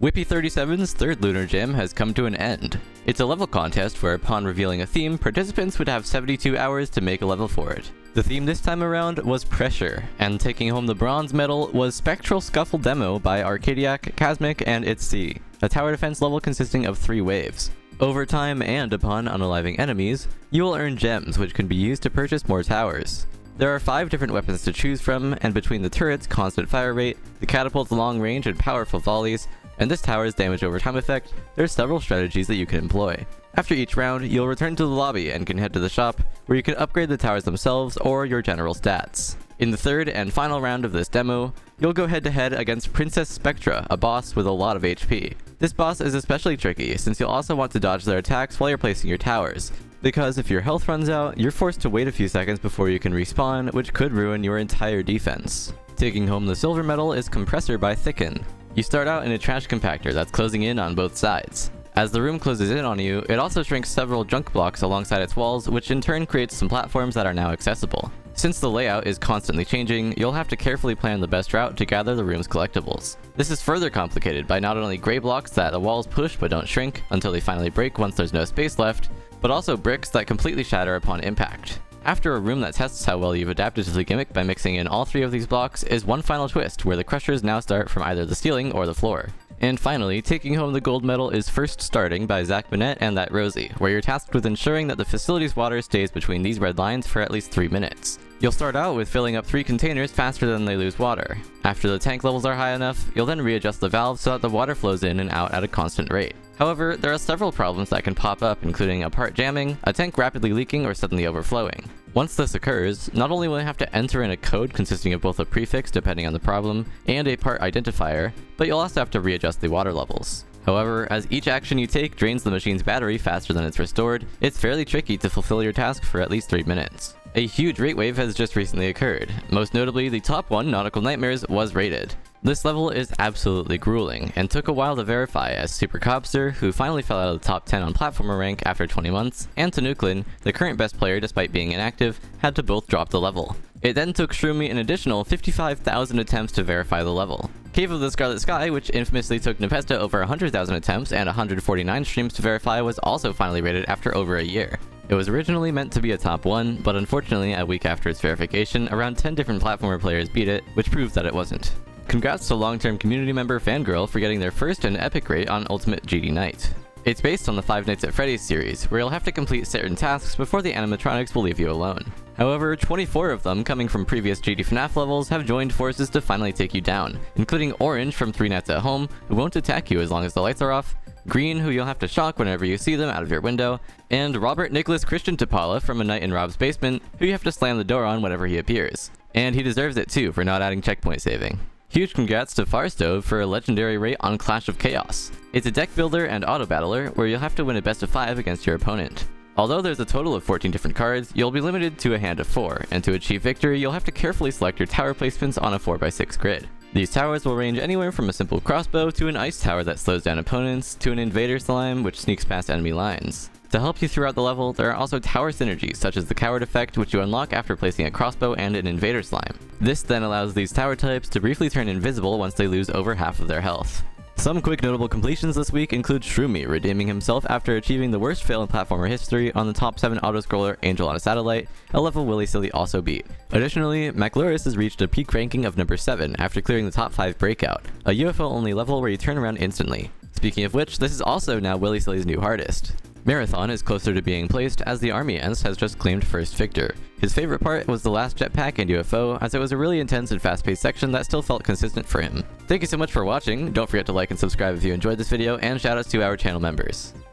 Whippy37's third lunar gym has come to an end. It's a level contest where upon revealing a theme, participants would have 72 hours to make a level for it. The theme this time around was Pressure, and taking home the bronze medal was Spectral Scuffle demo by Arcadiac, Casmic, and It's Sea, a tower defense level consisting of 3 waves. Over time and upon unaliving enemies, you will earn gems which can be used to purchase more towers. There are 5 different weapons to choose from, and between the turret's constant fire rate, the catapult's long range and powerful volleys, and this tower's damage over time effect, there's several strategies that you can employ. After each round, you'll return to the lobby and can head to the shop, where you can upgrade the towers themselves or your general stats. In the third and final round of this demo, you'll go head to head against Princess Spectra, a boss with a lot of HP. This boss is especially tricky, since you'll also want to dodge their attacks while you're placing your towers, because if your health runs out, you're forced to wait a few seconds before you can respawn, which could ruin your entire defense. Taking home the silver medal is Compressor by Thicken. You start out in a trash compactor that's closing in on both sides. As the room closes in on you, it also shrinks several junk blocks alongside its walls, which in turn creates some platforms that are now accessible. Since the layout is constantly changing, you'll have to carefully plan the best route to gather the room's collectibles. This is further complicated by not only gray blocks that the walls push but don't shrink until they finally break once there's no space left, but also bricks that completely shatter upon impact. After a room that tests how well you've adapted to the gimmick by mixing in all 3 of these blocks is one final twist, where the crushers now start from either the ceiling or the floor. And finally, taking home the gold medal is First Starting by Zach Bennett and That Rosie, where you're tasked with ensuring that the facility's water stays between these red lines for at least 3 minutes. You'll start out with filling up 3 containers faster than they lose water. After the tank levels are high enough, you'll then readjust the valve so that the water flows in and out at a constant rate. However, there are several problems that can pop up, including a part jamming, a tank rapidly leaking, or suddenly overflowing. Once this occurs, not only will you have to enter in a code consisting of both a prefix depending on the problem, and a part identifier, but you'll also have to readjust the water levels. However, as each action you take drains the machine's battery faster than it's restored, it's fairly tricky to fulfill your task for at least 3 minutes. A huge rate wave has just recently occurred. Most notably, the top one, Nautical Nightmares, was rated. This level is absolutely grueling, and took a while to verify, as Superkobster, who finally fell out of the top 10 on platformer rank after 20 months, and Tanuklin, the current best player despite being inactive, had to both drop the level. It then took Shroomy an additional 55,000 attempts to verify the level. Cave of the Scarlet Sky, which infamously took npesta over 100,000 attempts and 149 streams to verify, was also finally rated after over a year. It was originally meant to be a top 1, but unfortunately a week after its verification, around 10 different platformer players beat it, which proved that it wasn't. Congrats to long-term community member Fangirl for getting their first and epic rate on Ultimate GD Night. It's based on the Five Nights at Freddy's series, where you'll have to complete certain tasks before the animatronics will leave you alone. However, 24 of them, coming from previous GD FNAF levels, have joined forces to finally take you down, including Orange from 3 Nights at Home, who won't attack you as long as the lights are off, Green, who you'll have to shock whenever you see them out of your window, and Robert Nicholas Christian Topala from A Night in Rob's Basement, who you have to slam the door on whenever he appears. And he deserves it too for not adding checkpoint saving. Huge congrats to Farstove for a legendary rate on Clash of Chaos. It's a deck builder and auto battler where you'll have to win a best of 5 against your opponent. Although there's a total of 14 different cards, you'll be limited to a hand of 4, and to achieve victory you'll have to carefully select your tower placements on a 4x6 grid. These towers will range anywhere from a simple crossbow to an ice tower that slows down opponents, to an invader slime which sneaks past enemy lines. To help you throughout the level, there are also tower synergies such as the coward effect, which you unlock after placing a crossbow and an invader slime. This then allows these tower types to briefly turn invisible once they lose over half of their health. Some quick notable completions this week include Shroomy redeeming himself after achieving the worst fail in platformer history on the top 7 autoscroller Angel on a Satellite, a level Willy Silly also beat. Additionally, McLuris has reached a peak ranking of number 7 after clearing the top 5 Breakout, a UFO only level where you turn around instantly. Speaking of which, this is also now Willy Silly's new hardest. Marathon is closer to being placed as the Thearmyants has just claimed first victor. His favorite part was the last jetpack and UFO, as it was a really intense and fast-paced section that still felt consistent for him. Thank you so much for watching, don't forget to like and subscribe if you enjoyed this video, and shoutouts to our channel members.